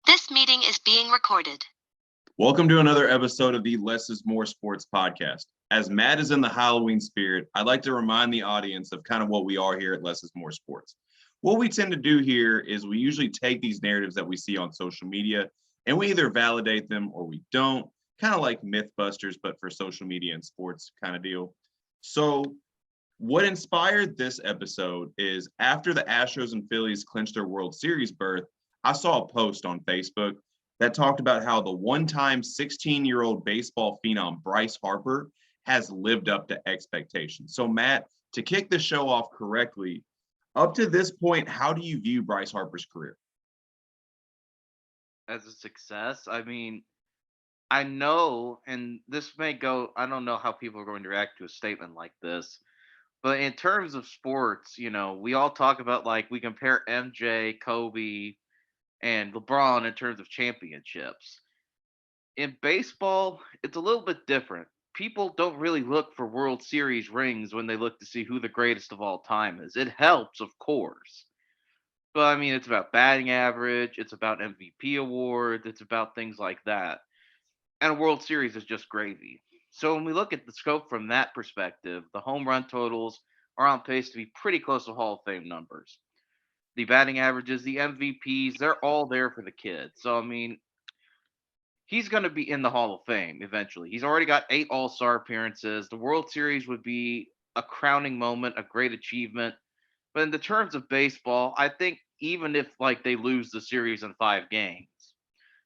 This meeting is being recorded. Welcome to another episode of the Less is More Sports podcast. As Matt is in the Halloween spirit, I'd like to remind the audience of kind of what we are here at Less is More Sports. What we tend to do here is we usually take these narratives that we see on social media and we either validate them or we don't, kind of like Mythbusters, but for social media and sports kind of deal. So what inspired this episode is after the Astros and Phillies clinched their World Series berth, I saw a post on Facebook that talked about how the one-time 16-year-old baseball phenom Bryce Harper has lived up to expectations. So, Matt, to kick the show off correctly, up to this point, how do you view Bryce Harper's career? As a success, I mean, I know, and this may go, I don't know how people are going to react to a statement like this, but in terms of sports, we all talk about we compare MJ, Kobe, and LeBron in terms of championships. In baseball, it's a little bit different. People don't really look for World Series rings when they look to see who the greatest of all time is. It helps, of course. But I mean, it's about batting average, it's about MVP awards, it's about things like that. And a World Series is just gravy. So when we look at the scope from that perspective, the home run totals are on pace to be pretty close to Hall of Fame numbers. The batting averages, the MVPs, they're all there for the kid. So I mean, he's going to be in the Hall of Fame eventually. He's already got 8 All-Star appearances. The World Series would be a crowning moment, a great achievement. But in the terms of baseball, I think even if they lose the series in 5 games,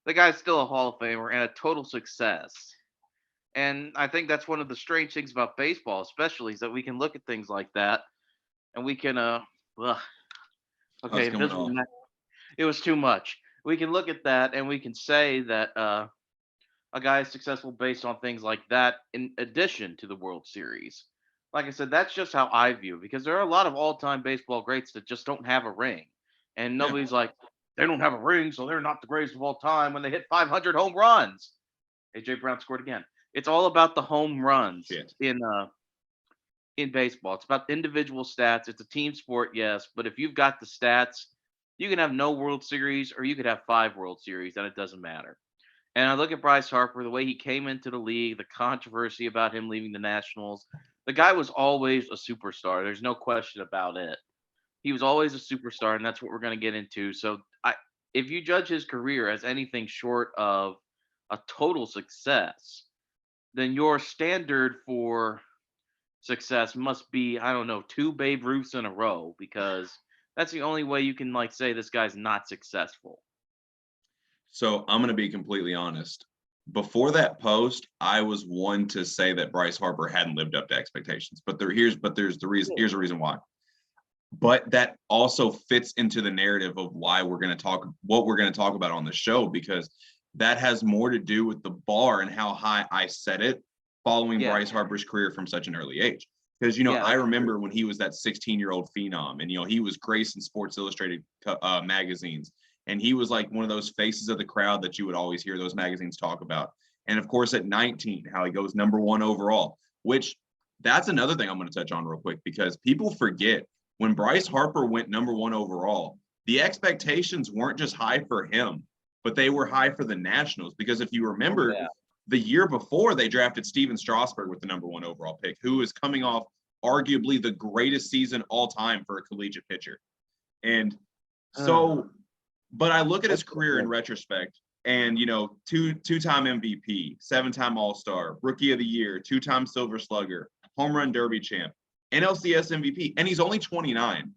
the guy's still a Hall of Famer and a total success. And I think that's one of the strange things about baseball, especially, is that we can look at things like that and we can ugh, okay, it was too much. We can look at that and we can say that a guy is successful based on things like that in addition to the World Series. Like I said, that's just how I view it, because there are a lot of all-time baseball greats that just don't have a ring. And nobody's like, they don't have a ring, so they're not the greatest of all time when they hit 500 home runs. AJ Brown scored again. It's all about the home runs in baseball. It's about individual stats. It's a team sport, yes, but if you've got the stats, you can have no World Series or you could have 5 World Series, and it doesn't matter. And I look at Bryce Harper, the way he came into the league, the controversy about him leaving the Nationals. The guy was always a superstar. There's no question about it. He was always a superstar, and that's what we're going to get into. So, if you judge his career as anything short of a total success, then your standard for success must be, I don't know, 2 Babe Ruths in a row, because that's the only way you can say this guy's not successful. So I'm going to be completely honest. Before that post, I was one to say that Bryce Harper hadn't lived up to expectations. But here's the reason. Here's the reason why. But that also fits into the narrative of why we're going to talk about on the show, because that has more to do with the bar and how high I set it following Bryce Harper's career from such an early age. Because, I remember when he was that 16-year-old phenom and, he was gracing Sports Illustrated magazines. And he was like one of those faces of the crowd that you would always hear those magazines talk about. And of course, at 19, how he goes number 1 overall, which that's another thing I'm going to touch on real quick, because people forget when Bryce Harper went number 1 overall, the expectations weren't just high for him, but they were high for the Nationals. Because if you remember, the year before they drafted Steven Strasburg with the number 1 overall pick, who is coming off arguably the greatest season all time for a collegiate pitcher. And so, but I look at his career in retrospect and, two-time MVP, 7-time All-Star, Rookie of the Year, 2-time Silver Slugger, Home Run Derby champ, NLCS MVP, and he's only 29.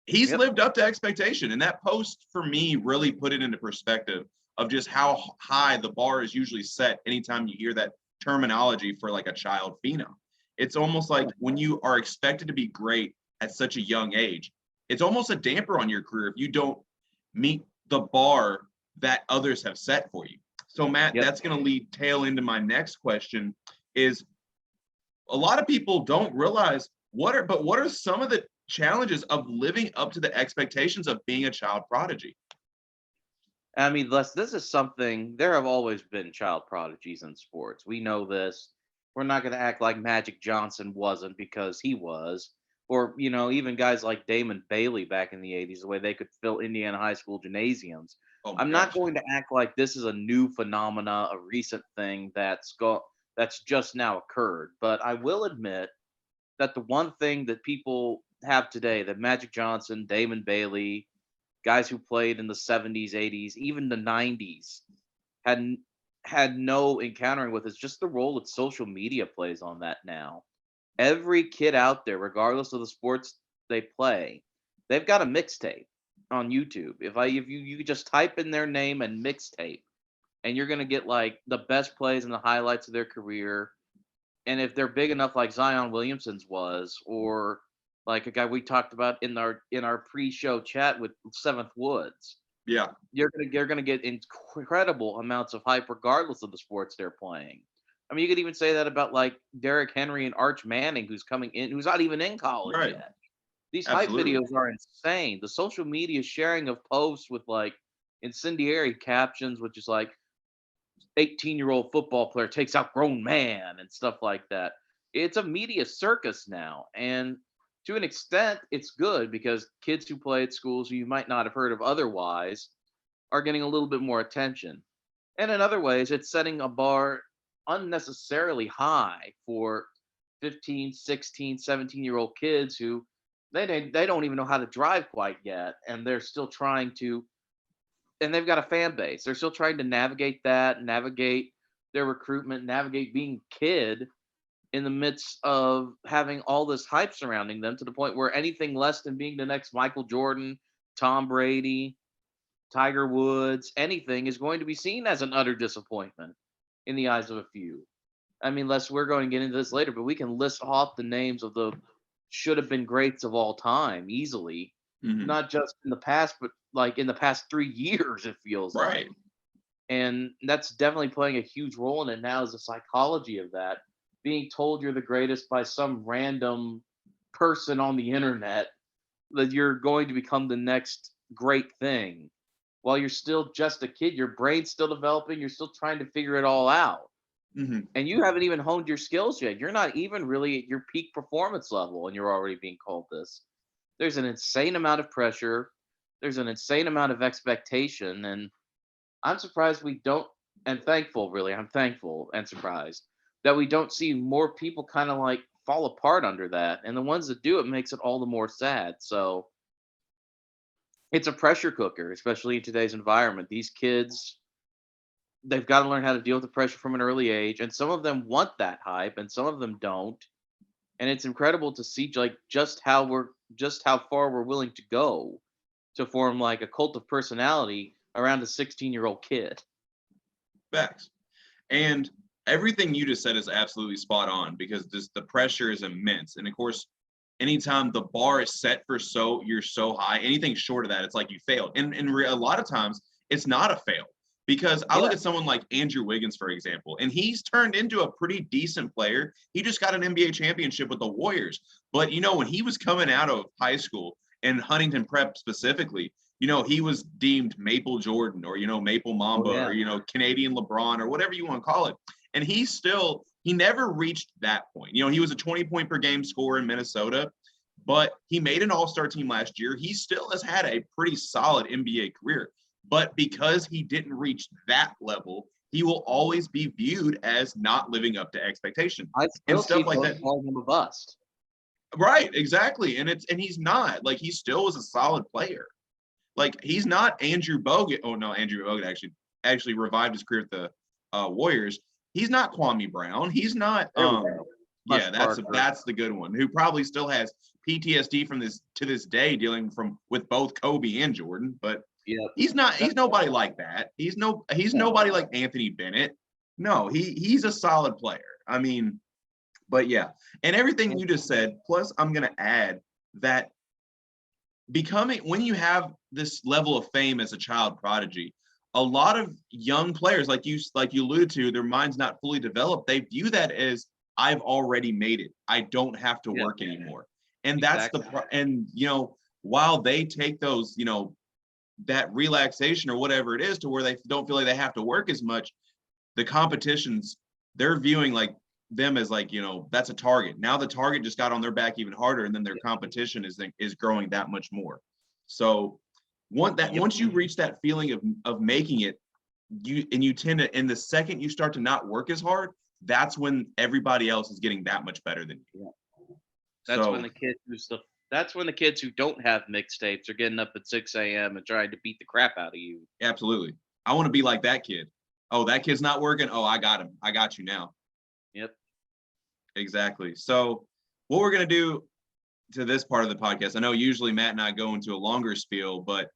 He's lived up to expectation. And that post for me really put it into perspective of just how high the bar is usually set anytime you hear that terminology for a child phenom. It's almost like when you are expected to be great at such a young age, it's almost a damper on your career if you don't meet the bar that others have set for you. So, Matt, that's going to tail into my next question is a lot of people don't realize what are some of the challenges of living up to the expectations of being a child prodigy? I mean, this is something, there have always been child prodigies in sports. We know this. We're not going to act like Magic Johnson wasn't, because he was. or even guys like Damon Bailey back in the '80s, the way they could fill Indiana high school gymnasiums. Oh my I'm not gosh. going to act like this is a new phenomena, a recent thing that's just now occurred, but I will admit that the one thing that people have today, that Magic Johnson, Damon Bailey, guys who played in the '70s, '80s, even the '90s, had had no encountering with, is just the role that social media plays on that now. Every kid out there, regardless of the sports they play, they've got a mixtape on YouTube. If you could just type in their name and mixtape, and you're gonna get like the best plays and the highlights of their career. And if they're big enough, like Zion Williamson's was, or like a guy we talked about in our pre-show chat with Seventh Woods, Yeah, you're gonna get incredible amounts of hype regardless of the sports they're playing. I mean, you could even say that about like Derrick Henry and Arch Manning, who's coming in, who's not even in college right. yet. These hype Absolutely. videos are insane. The social media sharing of posts with like incendiary captions, which is like 18-year-old football player takes out grown man and stuff like that. It's a media circus now. And to an extent, it's good because kids who play at schools who you might not have heard of otherwise are getting a little bit more attention. And in other ways, it's setting a bar unnecessarily high for 15, 16, 17-year-old kids who they don't even know how to drive quite yet. And they're still trying to, and they've got a fan base. They're still trying to navigate that, navigate their recruitment, navigate being kid in the midst of having all this hype surrounding them, to the point where anything less than being the next Michael Jordan, Tom Brady, Tiger Woods, anything is going to be seen as an utter disappointment in the eyes of a few. I mean, Les, we're going to get into this later, but we can list off the names of the should have been greats of all time easily, Mhm. not just in the past, but like in the past 3 years, it feels Right. like. And that's definitely playing a huge role in it now, is the psychology of that. Being told you're the greatest by some random person on the internet, that you're going to become the next great thing. While you're still just a kid, your brain's still developing, you're still trying to figure it all out. Mhm. And you haven't even honed your skills yet. You're not even really at your peak performance level, and you're already being called this. There's an insane amount of pressure. There's an insane amount of expectation. And I'm surprised we don't, and thankful, really, I'm thankful and surprised that we don't see more people kind of like fall apart under that. And the ones that do, it makes it all the more sad. So it's a pressure cooker, especially in today's environment. These kids, they've got to learn how to deal with the pressure from an early age. And some of them want that hype and some of them don't. And it's incredible to see like just how far we're willing to go to form like a cult of personality around a 16-year-old kid. Facts. And everything you just said is absolutely spot on, because the pressure is immense. And of course, anytime the bar is set for you're so high, anything short of that, it's like you failed. And a lot of times it's not a fail, because I look Yeah. at someone like Andrew Wiggins, for example, and he's turned into a pretty decent player. He just got an NBA championship with the Warriors. But, when he was coming out of high school and Huntington Prep specifically, he was deemed Maple Jordan, or, Maple Oh Mamba, yeah. or, Canadian LeBron, or whatever you want to call it. And he never reached that point. He was a 20-point per game scorer in Minnesota, but he made an all-star team last year. He still has had a pretty solid NBA career. But because he didn't reach that level, he will always be viewed as not living up to expectation I and still see stuff like folks that. calling him a bust. Right, exactly. And he's not. Like, he still is a solid player. Like, he's not Andrew Bogut. Oh no, Andrew Bogut actually revived his career at the Warriors. He's not Kwame Brown. He's not There we go. yeah, Much Parker. that's the good one, who probably still has PTSD from this to this day, dealing with both Kobe and Jordan. But Yep. he's nobody like that. He's nobody like Anthony Bennett. No, he's a solid player. I mean, but yeah, and everything you just said, plus I'm gonna add that when you have this level of fame as a child prodigy, a lot of young players, like you alluded to, their mind's not fully developed. They view that as, I've already made it. I don't have to work anymore. And that's Exactly. while they take those, that relaxation or whatever it is, to where they don't feel like they have to work as much, the competitions, they're viewing like them as like, that's a target. Now the target just got on their back even harder, and then their competition is growing that much more. So once you reach that feeling of making it, you tend to, and the second you start to not work as hard, that's when everybody else is getting that much better than you. That's when the kids who don't have mixtapes are getting up at 6 a.m. and trying to beat the crap out of you. Absolutely. I want to be like that kid. Oh, that kid's not working. Oh, I got him. I got you now. Yep. Exactly. So what we're going to do to this part of the podcast, I know usually Matt and I go into a longer spiel, but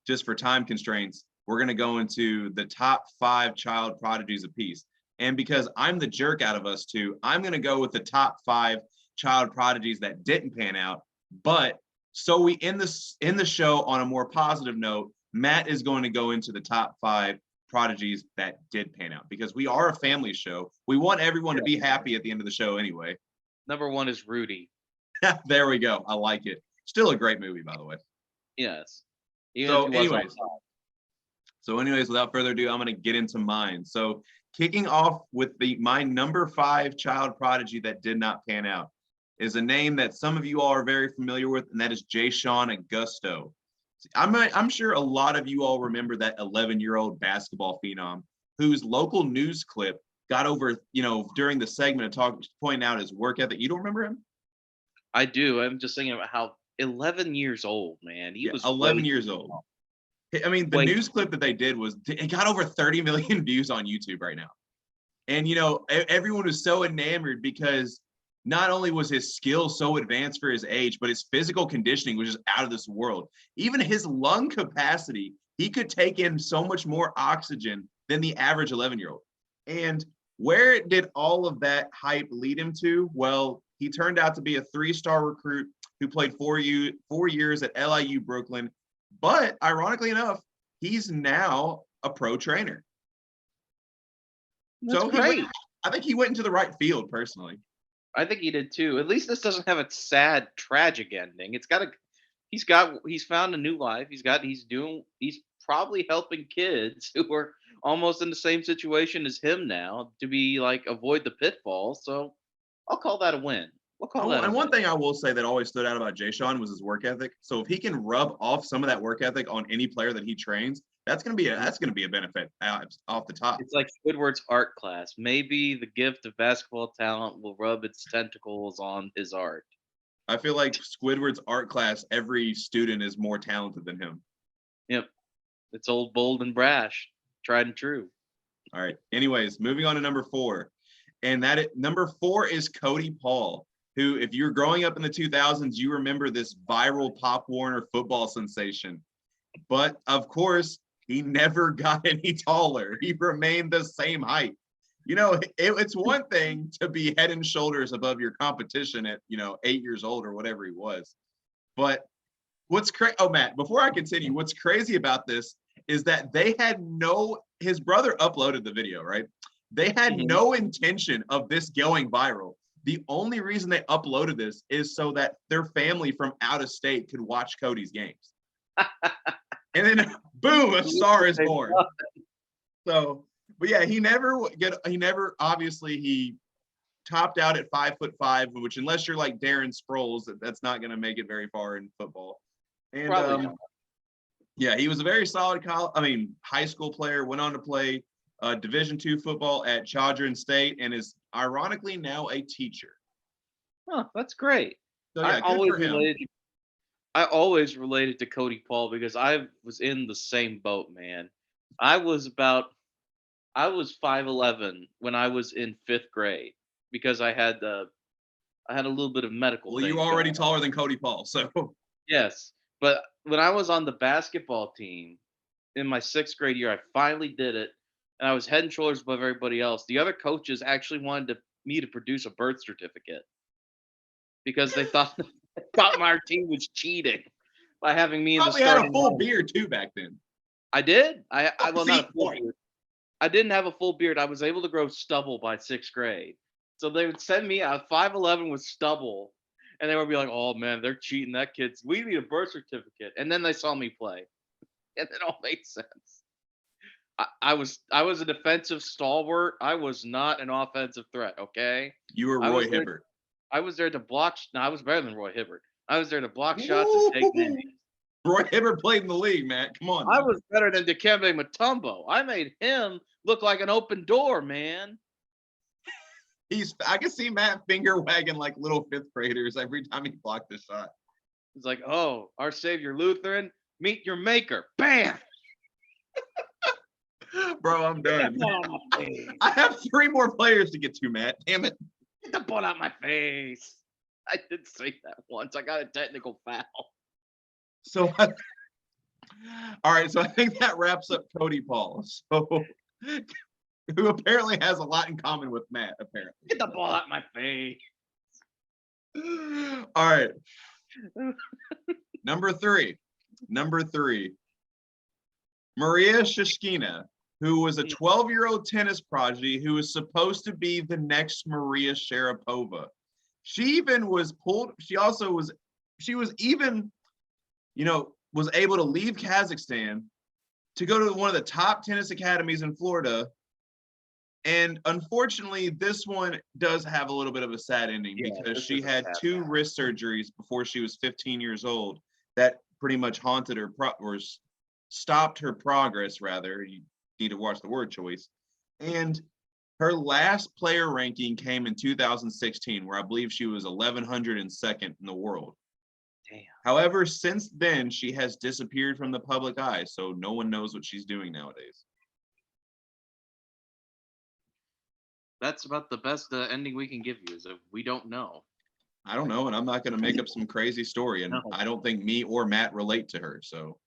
just for time constraints, we're going to go into the top 5 child prodigies apiece. And because I'm the jerk out of us two, I'm going to go with the top 5 child prodigies that didn't pan out. But so we end the show on a more positive note, Matt is going to go into the top 5 prodigies that did pan out, because we are a family show. We want everyone to be happy at the end of the show anyway. Number 1 is Rudy. There we go. I like it. Still a great movie, by the way. Yes. So anyways, without further ado, I'm going to get into mine. So kicking off with my number 5 child prodigy that did not pan out is a name that some of you all are very familiar with, and that is Jayshon Augusto. I'm sure a lot of you all remember that 11-year-old basketball phenom whose local news clip got over, during the segment of pointing out his work ethic. You don't remember him? I do. I'm just thinking about how 11 years old, man. He was 11 years old. I mean, the news clip that they did it got over 30 million views on YouTube right now. And, everyone was so enamored because not only was his skill so advanced for his age, but his physical conditioning was just out of this world. Even his lung capacity, he could take in so much more oxygen than the average 11-year-old. And where did all of that hype lead him to? Well, he turned out to be a 3-star recruit who played 4 years at LIU Brooklyn. But ironically enough, he's now a pro trainer. That's great. I think he went into the right field, personally. I think he did too. At least this doesn't have a sad, tragic ending. He's found a new life. He's probably helping kids who are almost in the same situation as him now to be like avoid the pitfall. So I'll call that a win. And one thing I will say that always stood out about Jayshon was his work ethic. So if he can rub off some of that work ethic on any player that he trains, that's gonna be a benefit off the top. It's like Squidward's art class. Maybe the gift of basketball talent will rub its tentacles on his art. I feel like Squidward's art class, every student is more talented than him. Yep. It's old, bold, and brash. Tried and true. All right. Anyways, moving on to number 4. And number 4 is Cody Paul, who, if you're growing up in the 2000s, you remember this viral Pop Warner football sensation. But of course, he never got any taller. He remained the same height. It's one thing to be head and shoulders above your competition at, 8 years old or whatever he was. But what's crazy, Matt, before I continue, what's crazy about this is that his brother uploaded the video, right? They had no intention of this going viral. The only reason they uploaded this is so that their family from out of state could watch Cody's games. And then boom, a star is born. So, but yeah, he obviously he topped out at 5'5", which unless you're like Darren Sproles, that's not going to make it very far in football. And yeah, he was a very solid high school player, went on to play Division II football at Chadron State, and is ironically now a teacher. Oh, that's great. So yeah, good for him. I always related to Cody Paul because I was in the same boat, man. I was 5'11" when I was in 5th grade because I had a little bit of medical. Well, you're already taller than Cody Paul, so yes. But when I was on the basketball team in my 6th grade year, I finally did it, and I was head and shoulders above everybody else. The other coaches actually wanted me to produce a birth certificate because they thought my team was cheating by having me in the starting. Probably had a full beard too back then. I did. Not a full beard. I didn't have a full beard. I was able to grow stubble by 6th grade. So they would send me out 5'11" with stubble, and they would be like, "Oh man, they're cheating. That kid's. We need a birth certificate." And then they saw me play, and it all made sense. I was a defensive stalwart. I was not an offensive threat. Okay, You were I Roy was there. Hibbert. I was there to block. No, I was better than Roy Hibbert. I was there to block shots and take names. Roy Hibbert played in the league, Matt. Come on. I Now. was better than Dikembe Mutombo. I made him look like an open door, man. I can see Matt finger wagging like little fifth graders every time he blocked a shot. It's like, oh, our savior Lutheran, meet your maker. Bam! Bro, I'm Get done. the ball out my face. I have 3 more players to get to, Matt. Damn it. Get the ball out my face. I did say that once. I got a technical foul. So, all right. So I think that wraps up Cody Paul. So, who apparently has a lot in common with Matt, apparently. Get the ball out my face. All right. Number three. Maria Shishkina, who was a 12-year-old tennis prodigy who was supposed to be the next Maria Sharapova. She even was pulled. She was even, was able to leave Kazakhstan to go to one of the top tennis academies in Florida. And unfortunately, this one does have a little bit of a sad ending because she had 2 wrist surgeries before she was 15 years old that pretty much haunted her or stopped her progress, rather. You need to watch the word choice. And her last player ranking came in 2016, where I believe she was 1102nd in the world. Damn. However, since then, she has disappeared from the public eye, so no one knows what she's doing nowadays. That's about the best ending we can give you is if we don't know. I don't know, and I'm not going to make up some crazy story, and I don't think me or Matt relate to her, so.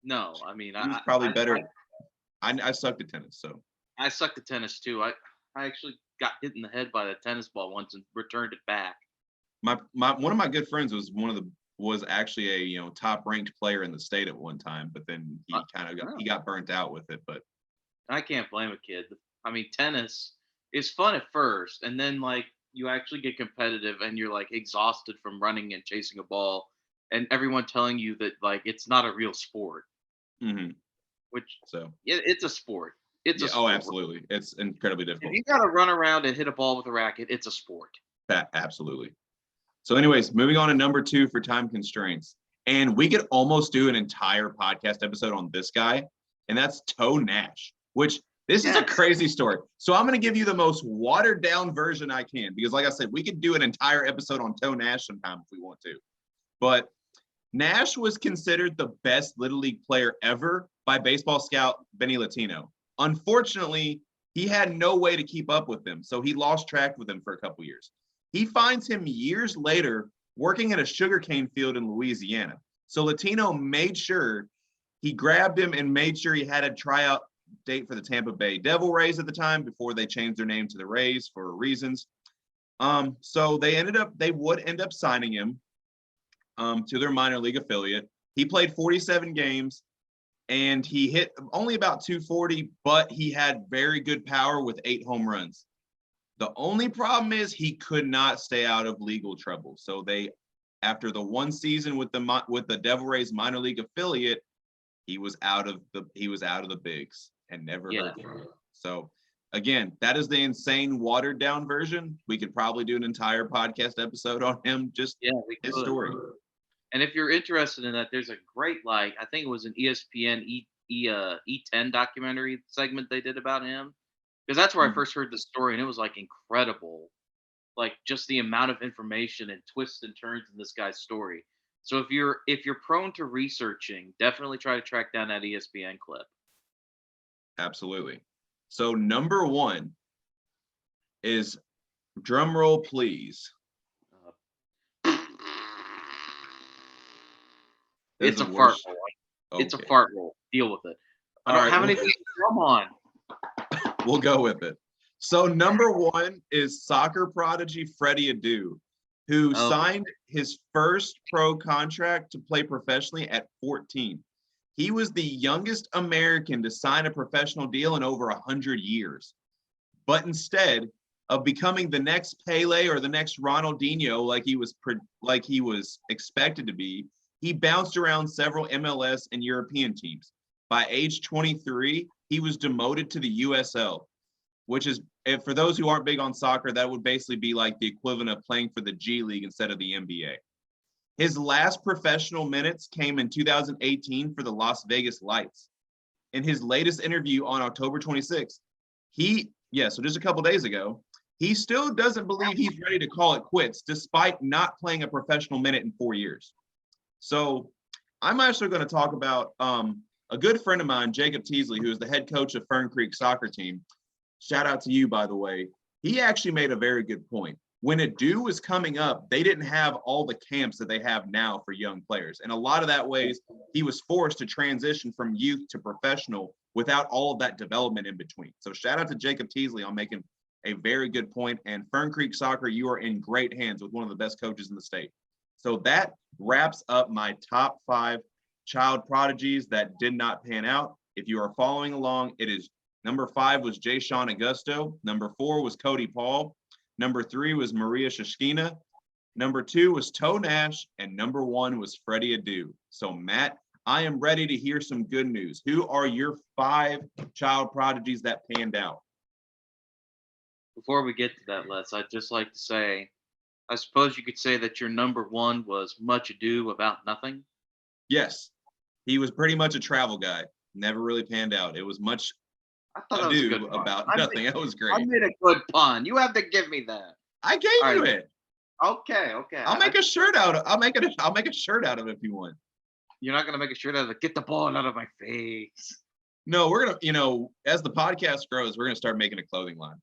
No, I mean, He was probably better. I sucked at tennis, so. I sucked at tennis too. I actually got hit in the head by a tennis ball once and returned it back. One of my good friends was actually a top ranked player in the state at one time, but then he got burnt out with it. But I can't blame a kid. I mean, tennis is fun at first, and then like you actually get competitive and you're like exhausted from running and chasing a ball, and everyone telling you that like it's not a real sport. Mm-hmm. Which so it's a sport. It's a sport. Oh, absolutely. It's incredibly difficult. If you got to run around and hit a ball with a racket, it's a sport. Absolutely. So anyways, moving on to number 2 for time constraints. And we could almost do an entire podcast episode on this guy, and that's Toe Nash, which this is a crazy story. So I'm going to give you the most watered down version I can, because like I said, we could do an entire episode on Toe Nash sometime if we want to. But Nash was considered the best Little League player ever by baseball scout Benny Latino. Unfortunately, he had no way to keep up with him, so he lost track with him for a couple years. He finds him years later working at a sugarcane field in Louisiana. So Latino made sure he grabbed him and made sure he had a tryout date for the Tampa Bay Devil Rays at the time before they changed their name to the Rays for reasons. So they would end up signing him to their minor league affiliate. He played 47 games. And he hit only about 240, but he had very good power with 8 home runs. The only problem is he could not stay out of legal trouble. So after the one season with the Devil Rays minor league affiliate, he was out of the bigs and never heard from him. So again, that is the insane watered down version. We could probably do an entire podcast episode on him, just his story. And if you're interested in that, there's a great, I think it was an ESPN E10 documentary segment they did about him. Because that's where I first heard the story, and it was incredible. Just the amount of information and twists and turns in this guy's story. So if you're prone to researching, definitely try to track down that ESPN clip. Absolutely. So number 1 is, drum roll please. It's a fart roll. Okay. It's a fart roll. Deal with it. I don't have anything to drum on. We'll go with it. So number 1 is soccer prodigy Freddie Adu, who signed his first pro contract to play professionally at 14. He was the youngest American to sign a professional deal in over 100 years. But instead of becoming the next Pele or the next Ronaldinho like he was expected to be, he bounced around several MLS and European teams. By age 23, he was demoted to the USL, which is, for those who aren't big on soccer, that would basically be like the equivalent of playing for the G League instead of the NBA. His last professional minutes came in 2018 for the Las Vegas Lights. In his latest interview on October 26th, so just a couple days ago, he still doesn't believe he's ready to call it quits, despite not playing a professional minute in 4 years. So I'm actually going to talk about a good friend of mine, Jacob Teasley, who is the head coach of Fern Creek soccer team. Shout out to you, by the way. He actually made a very good point. When Adu was coming up, they didn't have all the camps that they have now for young players. And a lot of that ways, he was forced to transition from youth to professional without all of that development in between. So shout out to Jacob Teasley on making a very good point. And Fern Creek Soccer, you are in great hands with one of the best coaches in the state. So that wraps up my top 5 child prodigies that did not pan out. If you are following along, it is number 5 was Jay Sean Augusto. Number 4 was Cody Paul. Number 3 was Maria Shishkina. Number 2 was Toe Nash. And number 1 was Freddie Adu. So, Matt, I am ready to hear some good news. Who are your 5 child prodigies that panned out? Before we get to that, Les, I'd just like to say, I suppose you could say that your number 1 was Much Ado About Nothing. Yes, he was pretty much a travel guy. Never really panned out. It was much I thought that was a good ado pun. about nothing. That was great. I made a good pun. You have to give me that. I gave All you right. it. Okay. I'll make a shirt out of. I'll make a shirt out of it if you want. You're not gonna make a shirt out of it. Get the ball out of my face. No, we're gonna. As the podcast grows, we're gonna start making a clothing line.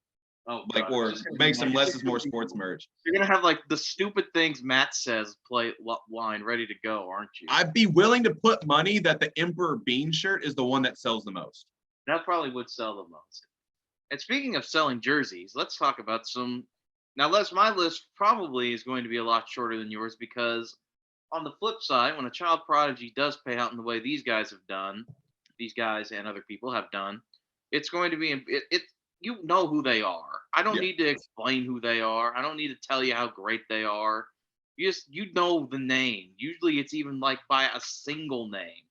Oh, like, God, or it's just gonna make be some nice. less is more sports merch. You're gonna have like the stupid things Matt says line ready to go, aren't you? I'd be willing to put money that the Emperor Bean shirt is the one that sells the most. That probably would sell the most. And speaking of selling jerseys, let's talk about some. Now, Les, my list probably is going to be a lot shorter than yours because, on the flip side, when a child prodigy does pay out in the way these guys have done, these guys and other people have done, it's going to be you know who they are. I don't need to explain who they are. I don't need to tell you how great they are. You know the name. Usually, it's even like by a single name.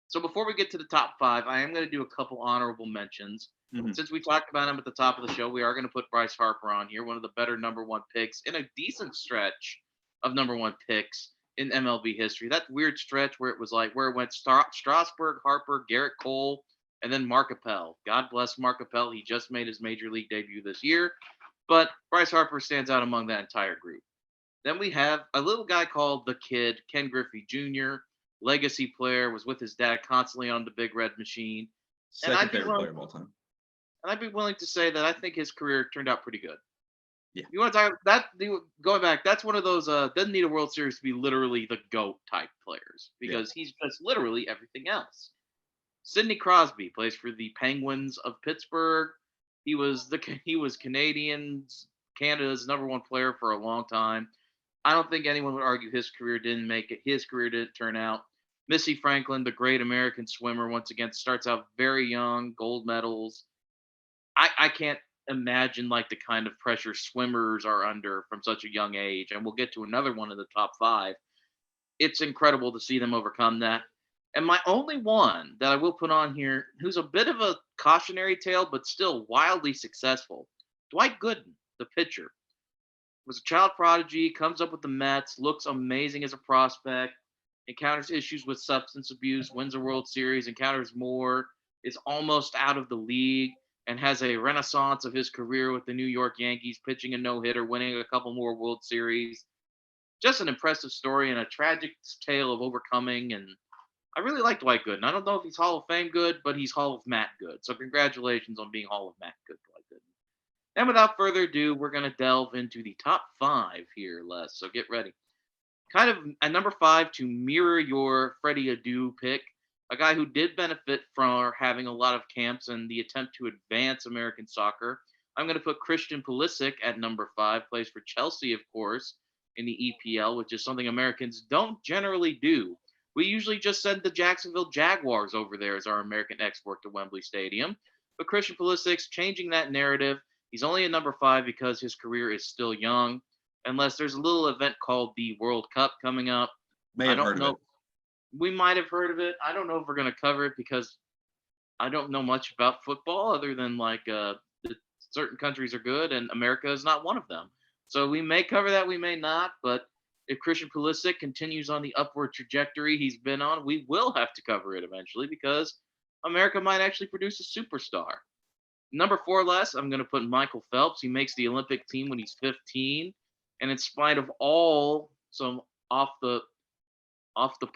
So before we get to the top 5, I am going to do a couple honorable mentions. Mm-hmm. Since we talked about him at the top of the show, we are going to put Bryce Harper on here, one of the better number 1 picks in a decent stretch of number 1 picks in MLB history. That weird stretch where it went Strasburg, Harper, Garrett Cole, and then Mark Appel. God bless Mark Appel. He just made his major league debut this year, but Bryce Harper stands out among that entire group. Then we have a little guy called The Kid, Ken Griffey Jr., legacy player, was with his dad constantly on the Big Red Machine. Second favorite player of all time. And I'd be willing to say that I think his career turned out pretty good. Yeah. You want to talk that? Going back, that's one of those doesn't need a World Series to be literally the GOAT type players because he's just literally everything else. Sidney Crosby plays for the Penguins of Pittsburgh. He was Canada's number 1 player for a long time. I don't think anyone would argue his career didn't make it. His career didn't turn out. Missy Franklin, the great American swimmer, once again starts out very young, gold medals. I can't imagine like the kind of pressure swimmers are under from such a young age. And we'll get to another one in the top 5. It's incredible to see them overcome that. And my only one that I will put on here, who's a bit of a cautionary tale, but still wildly successful, Dwight Gooden, the pitcher, was a child prodigy, comes up with the Mets, looks amazing as a prospect, encounters issues with substance abuse, wins a World Series, encounters more, is almost out of the league, and has a renaissance of his career with the New York Yankees, pitching a no-hitter, winning a couple more World Series. Just an impressive story and a tragic tale of overcoming. And I really like Dwight Gooden. I don't know if he's Hall of Fame good, but he's Hall of Matt good. So congratulations on being Hall of Matt good, Dwight Gooden. And without further ado, we're going to delve into the top 5 here, Les. So get ready. Kind of at number 5 to mirror your Freddie Adu pick, a guy who did benefit from having a lot of camps and the attempt to advance American soccer. I'm going to put Christian Pulisic at number 5, plays for Chelsea, of course, in the EPL, which is something Americans don't generally do. We usually just send the Jacksonville Jaguars over there as our American export to Wembley Stadium. But Christian Pulisic's changing that narrative. He's only at number 5 because his career is still young, unless there's a little event called the World Cup coming up. May have heard of it. We might have heard of it. I don't know if we're going to cover it because I don't know much about football other than that certain countries are good and America is not one of them. So we may cover that, we may not. But if Christian Pulisic continues on the upward trajectory he's been on, we will have to cover it eventually because America might actually produce a superstar. Number 4 less, I'm going to put Michael Phelps. He makes the Olympic team when he's 15, and in spite of all some off the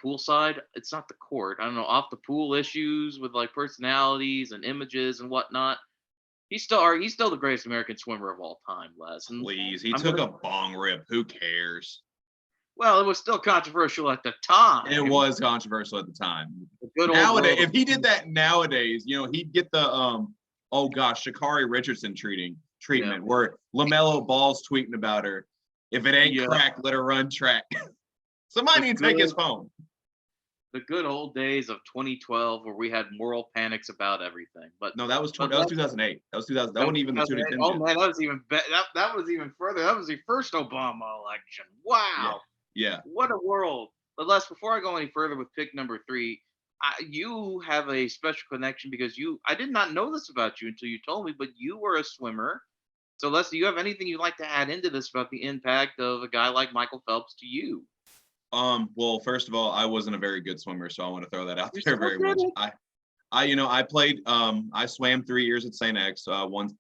pool side, it's not the court. I don't know, off the pool issues with like personalities and images and whatnot. He's still the greatest American swimmer of all time, Les. And Please, he I'm took gonna, a bong rip. Who cares? well, it was still controversial at the It time. was controversial at the time. The good old Nowadays, world. if he did that nowadays, he'd get the oh gosh, Shakari Richardson treatment where LaMelo Ball's tweeting about her. If it ain't crack, let her run track. Somebody need to take his phone. The good old days of 2012 where we had moral panics about everything. But no, that was 2008. That was 2000. That wasn't even the 2010. Oh man, that was even better. That was even further. That was the first Obama election. Wow. Yeah. What a world. But Les, before I go any further with pick number 3, you have a special connection because I did not know this about you until you told me, but you were a swimmer. So Les, do you have anything you'd like to add into this about the impact of a guy like Michael Phelps to you? Well, first of all, I wasn't a very good swimmer, so I want to throw that out You there still very did much. it. I played, I swam 3 years at St. X.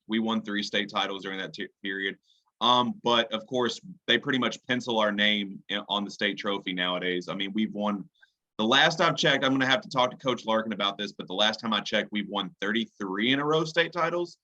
We won 3 state titles during that period. But of course, they pretty much pencil our name on the state trophy nowadays. I mean, we've won. The last I've checked, I'm going to have to talk to Coach Larkin about this, but the last time I checked, we've won 33 in a row state titles,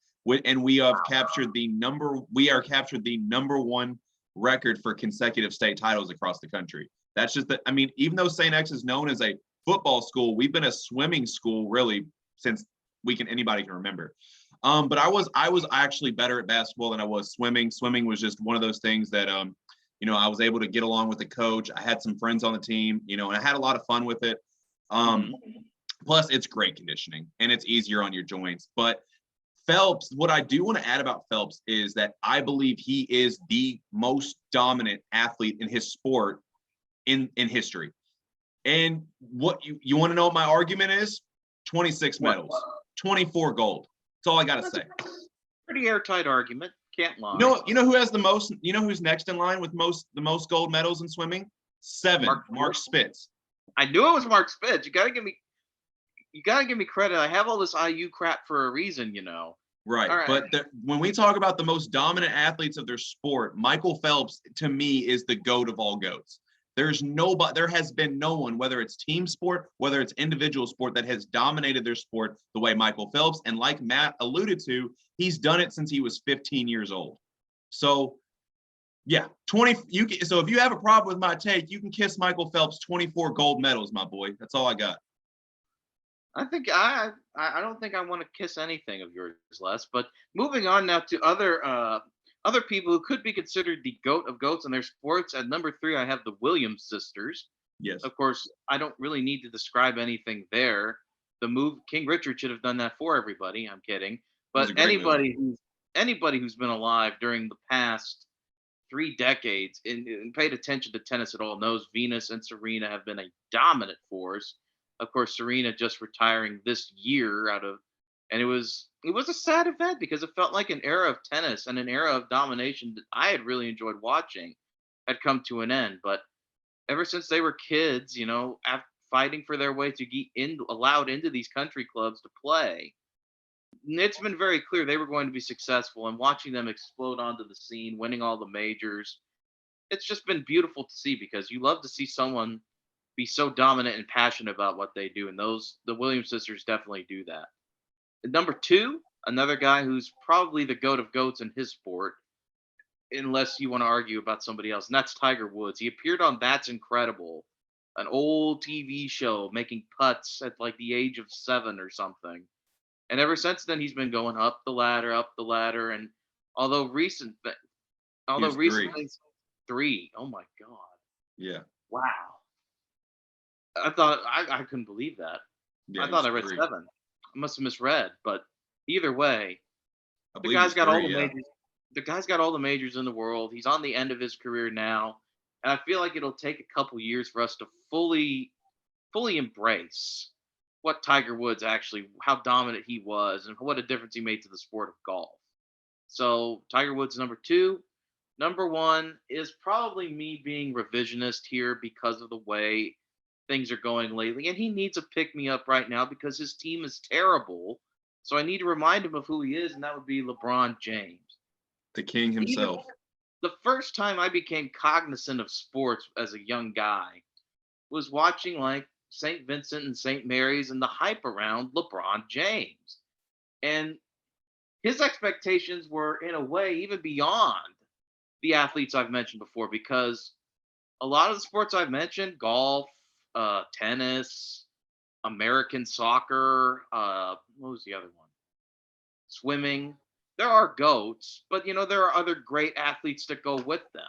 and we have captured the number. We are captured the number 1 record for consecutive state titles across the country. That's just that. I mean, even though St. X is known as a football school, we've been a swimming school really since anybody can remember. But I was actually better at basketball than I was swimming. Swimming was just one of those things that I was able to get along with the coach. I had some friends on the team, and I had a lot of fun with it. Plus, it's great conditioning and it's easier on your joints. But Phelps, what I do want to add about Phelps is that I believe he is the most dominant athlete in his sport in history. And what you want to know what my argument is? 26 medals, 24 gold. That's all I got to say. Pretty airtight argument. Can't lie. You know who has the most? You know who's next in line with the most gold medals in swimming? 7. Mark Spitz. I knew it was Mark Spitz. You gotta give me credit. I have all this IU crap for a reason, Right. All right. But when we talk about the most dominant athletes of their sport, Michael Phelps, to me, is the GOAT of all GOATs. There has been no one, whether it's team sport, whether it's individual sport, that has dominated their sport the way Michael Phelps. And like Matt alluded to, he's done it since he was 15 years old. So, yeah, 20. So if you have a problem with my take, you can kiss Michael Phelps' 24 gold medals, my boy. That's all I got. I think I don't think I want to kiss anything of yours, Les. But moving on now to other people who could be considered the GOAT of GOATs in their sports. At number 3, I have the Williams sisters. Yes. Of course, I don't really need to describe anything there. The move King Richard should have done that for everybody. I'm kidding. But anybody who's been alive during the past 3 decades and paid attention to tennis at all knows Venus and Serena have been a dominant force. Of course, Serena just retiring this year and it was a sad event because it felt like an era of tennis and an era of domination that I had really enjoyed watching had come to an end. But ever since they were kids, fighting for their way to get allowed into these country clubs to play, it's been very clear they were going to be successful. And watching them explode onto the scene, winning all the majors, it's just been beautiful to see because you love to see someone be so dominant and passionate about what they do. And the Williams sisters definitely do that. Number 2, another guy who's probably the GOAT of GOATs in his sport, unless you want to argue about somebody else, and that's Tiger Woods. He appeared on That's Incredible, an old TV show, making putts at like the age of 7 or something. And ever since then, he's been going up the ladder. And although recently, 3. Oh my God. Yeah. Wow. I thought I couldn't believe that. Yeah, I thought I read 3. 7. I must have misread, but either way, I the believe guy's it's got all 3, the yeah. majors. The guy's got all the majors in the world. He's on the end of his career now, and I feel like it'll take a couple years for us to fully embrace what Tiger Woods actually, how dominant he was, and what a difference he made to the sport of golf. So Tiger Woods number two. Number one is probably me being revisionist here because of the way things are going lately. And he needs a pick me up right now because his team is terrible. So I need to remind him of who he is, and that would be LeBron James. The king Even himself. the first time I became cognizant of sports as a young guy was watching like St. Vincent and St. Mary's and the hype around LeBron James. And his expectations were, in a way, even beyond the athletes I've mentioned before, because a lot of the sports I've mentioned, golf, tennis, American soccer, what was the other one? Swimming. There are goats, but there are other great athletes that go with them.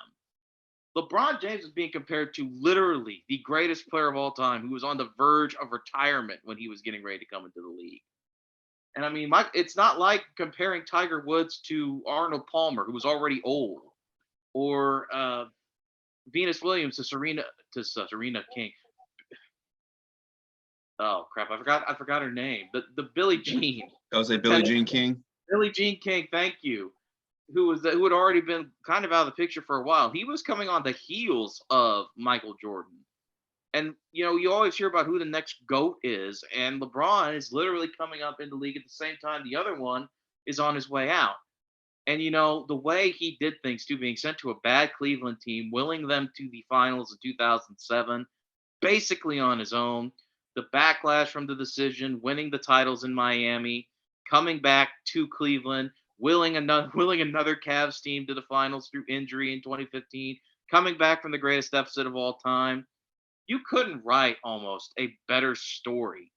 LeBron James is being compared to literally the greatest player of all time who was on the verge of retirement when he was getting ready to come into the league. And I mean, it's not like comparing Tiger Woods to Arnold Palmer, who was already old, or Venus Williams to Serena King. Oh crap! I forgot her name. The Billie Jean. I was say Billie Jean King. Billie Jean King. Thank you. Who had already been kind of out of the picture for a while. He was coming on the heels of Michael Jordan. And you always hear about who the next GOAT is, and LeBron is literally coming up in the league at the same time the other one is on his way out. And the way he did things too, being sent to a bad Cleveland team, willing them to the finals in 2007, basically on his own, the backlash from the decision, winning the titles in Miami, coming back to Cleveland, willing another Cavs team to the finals through injury in 2015, coming back from the greatest deficit of all time. You couldn't write almost a better story.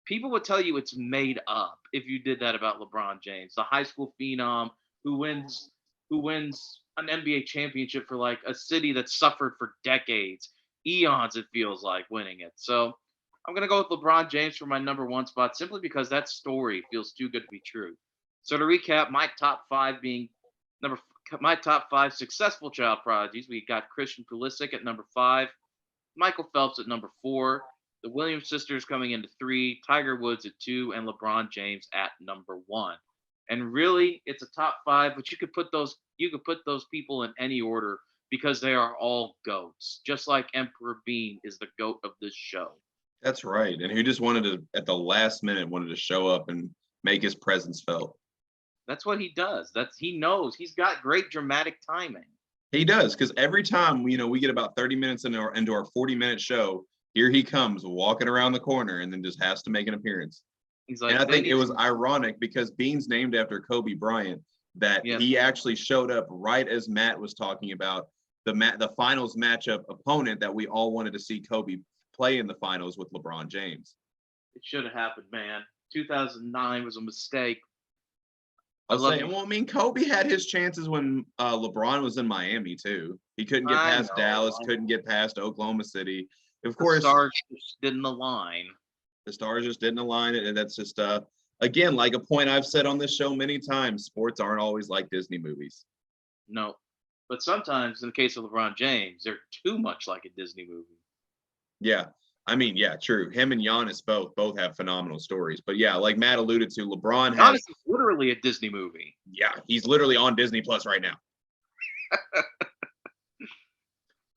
People would tell you it's made up if you did that about LeBron James, the high school phenom who wins an NBA championship for like a city that suffered for decades, eons it feels like winning it. So I'm gonna go with LeBron James for my number one spot simply because that story feels too good to be true. So to recap, my top five successful child prodigies. We got Christian Pulisic at number 5, Michael Phelps at number 4, the Williams sisters coming into 3, Tiger Woods at 2, and LeBron James at number 1. And really, it's a top 5, but you could put those people in any order because they are all goats. Just like Emperor Bean is the goat of this show. That's right. And who just wanted to, at the last minute, wanted to show up and make his presence felt. That's what he does. He knows. He's got great dramatic timing. He does, because every time we get about 30 minutes into our 40-minute show, here he comes walking around the corner and then just has to make an appearance. He's like, and I think it was ironic because Bean's named after Kobe Bryant, that he actually showed up right as Matt was talking about the finals matchup opponent that we all wanted to see Kobe play in the finals with LeBron James. It should have happened, man. 2009 was a mistake. Kobe had his chances when LeBron was in Miami too. He couldn't get past Dallas, couldn't get past Oklahoma City. Of course, the stars just didn't align. The stars just didn't align, and that's just again, like a point I've said on this show many times. Sports aren't always like Disney movies. No, but sometimes, in the case of LeBron James, they're too much like a Disney movie. Yeah. I mean, yeah, true. Him and Giannis both have phenomenal stories. But yeah, like Matt alluded to, Giannis is literally a Disney movie. Yeah, he's literally on Disney Plus right now.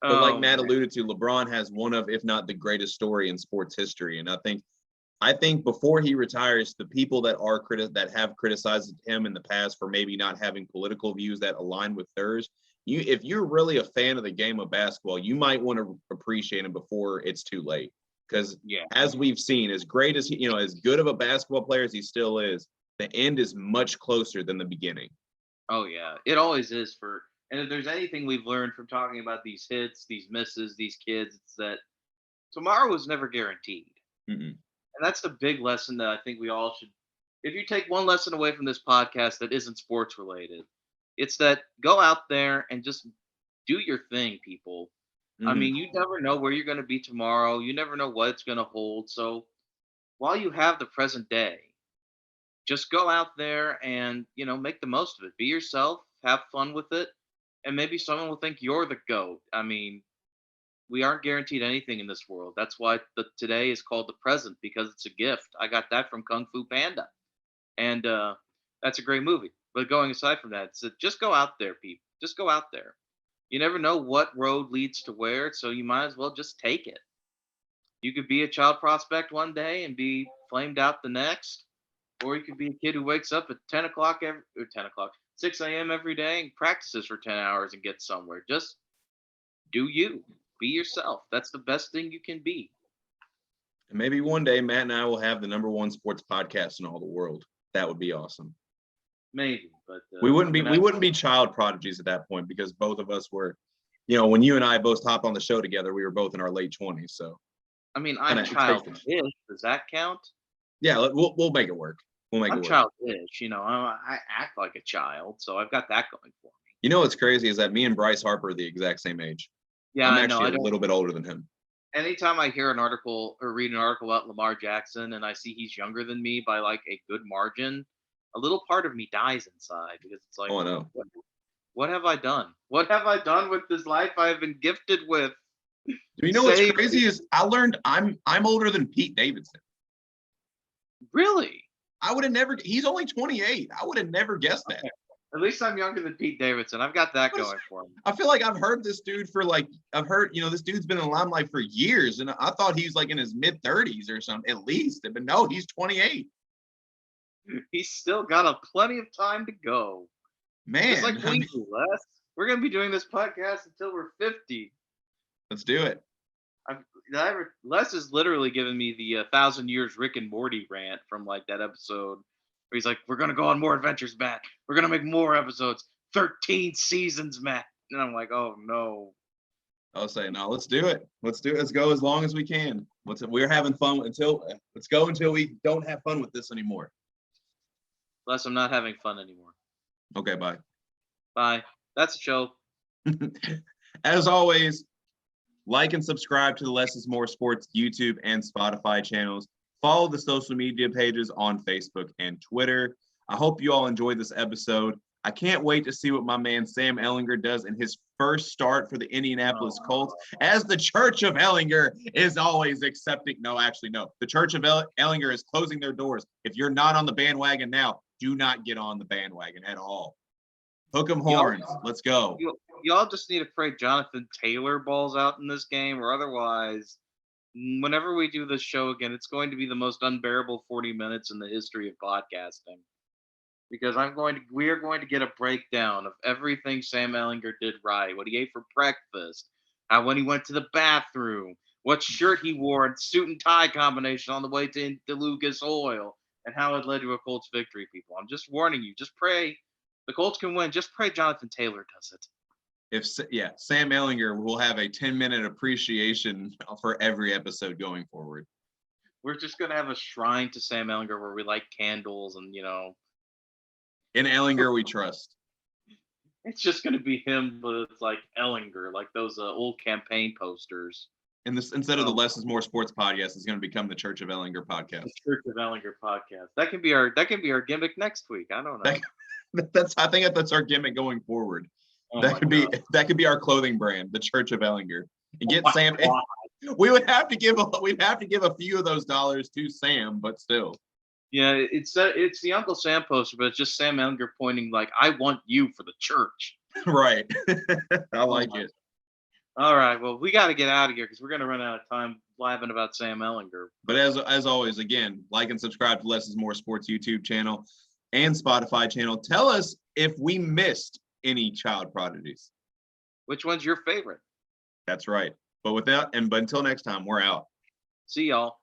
But like Matt alluded to, LeBron has one of, if not the greatest story in sports history. And I think before he retires, the people that have criticized him in the past for maybe not having political views that align with theirs, if you're really a fan of the game of basketball, you might want to appreciate him before it's too late. Because as we've seen, as great as as good of a basketball player as he still is, the end is much closer than the beginning. Oh yeah, it always is. And if there's anything we've learned from talking about these hits, these misses, these kids, it's that tomorrow is never guaranteed. Mm-mm. And that's the big lesson that I think we all should. If you take one lesson away from this podcast that isn't sports related, it's that go out there and just do your thing, people. Mm-hmm. I mean, you never know where you're going to be tomorrow. You never know what it's going to hold. So while you have the present day, just go out there and, make the most of it. Be yourself, have fun with it, and maybe someone will think you're the GOAT. I mean, we aren't guaranteed anything in this world. That's why the today is called the present, because it's a gift. I got that from Kung Fu Panda, and that's a great movie. But going aside from that, just go out there, people. Just go out there. You never know what road leads to where, so you might as well just take it. You could be a child prospect one day and be flamed out the next, or you could be a kid who wakes up at 6 a.m. every day and practices for 10 hours and gets somewhere. Just do you. Be yourself. That's the best thing you can be. And maybe one day Matt and I will have the #1 sports podcast in all the world. That would be awesome. Maybe, but we wouldn't be child prodigies at that point, because both of us were, when you and I both hopped on the show together, we were both in our late 20s. So I mean, I'm childish. Does that count? Yeah, we'll make it work. I'm childish. I act like a child, so I've got that going for me. You know what's crazy is that me and Bryce Harper are the exact same age. Yeah, I'm I know. actually a little bit older than him. Anytime I hear an article or read an article about Lamar Jackson and I see he's younger than me by like a good margin, a little part of me dies inside, because it's like, oh, I know. What have I done? What have I done with this life I've been gifted with? Do you know what's crazy is I learned I'm older than Pete Davidson. Really? I would have never. He's only 28. I would have never guessed that. Okay. At least I'm younger than Pete Davidson. I've got that going for me. I feel like I've heard this dude this dude's been in the limelight for years, and I thought he was like in his mid-30s or something at least. But no, he's 28. He's still got plenty of time to go. Man, just like we do, Les. We're gonna be doing this podcast until we're 50. Let's do it. Les is literally giving me the 1,000 years Rick and Morty rant from like that episode where he's like, "We're gonna go on more adventures, Matt. We're gonna make more episodes. 13 seasons, Matt." And I'm like, "Oh no." I'll say no. Let's do it. Let's go as long as we can. We're having fun let's go until we don't have fun with this anymore. Les, I'm not having fun anymore. Okay, bye. Bye. That's a show. As always, like and subscribe to the Less is More Sports YouTube and Spotify channels. Follow the social media pages on Facebook and Twitter. I hope you all enjoyed this episode. I can't wait to see what my man Sam Ehlinger does in his first start for the Indianapolis Colts, as the Church of Ehlinger is always accepting. No, actually, no. The Church of Ehlinger is closing their doors. If you're not on the bandwagon now, do not get on the bandwagon at all. Hook 'em horns. Let's go. Y'all just need to pray Jonathan Taylor balls out in this game, or otherwise, whenever we do this show again, it's going to be the most unbearable 40 minutes in the history of podcasting. Because we are going to get a breakdown of everything Sam Ehlinger did right, what he ate for breakfast, when he went to the bathroom, what shirt he wore, and suit and tie combination on the way to Lucas Oil, and how it led to a Colts victory, people. I'm just warning you. Just pray the Colts can win. Just pray Jonathan Taylor does it. Sam Ehlinger will have a 10-minute appreciation for every episode going forward. We're just going to have a shrine to Sam Ehlinger where we light candles and, In Ehlinger, we trust. It's just going to be him, but it's like Ehlinger, like those old campaign posters. And this, instead of the Less is More Sports podcast, is going to become the Church of Ehlinger podcast. The Church of Ehlinger podcast. That can be our gimmick next week. I don't know. I think that's our gimmick going forward. Oh that could be our clothing brand, the Church of Ehlinger. And get Sam. We'd have to give a few of those dollars to Sam, but still. Yeah, it's the Uncle Sam poster, but it's just Sam Ehlinger pointing like, "I want you for the church." Right. I like it. All right. Well, we got to get out of here because we're going to run out of time blabbing about Sam Ehlinger. But as always, again, like and subscribe to Less is More Sports YouTube channel and Spotify channel. Tell us if we missed any child prodigies. Which one's your favorite? That's right. But until next time, we're out. See y'all.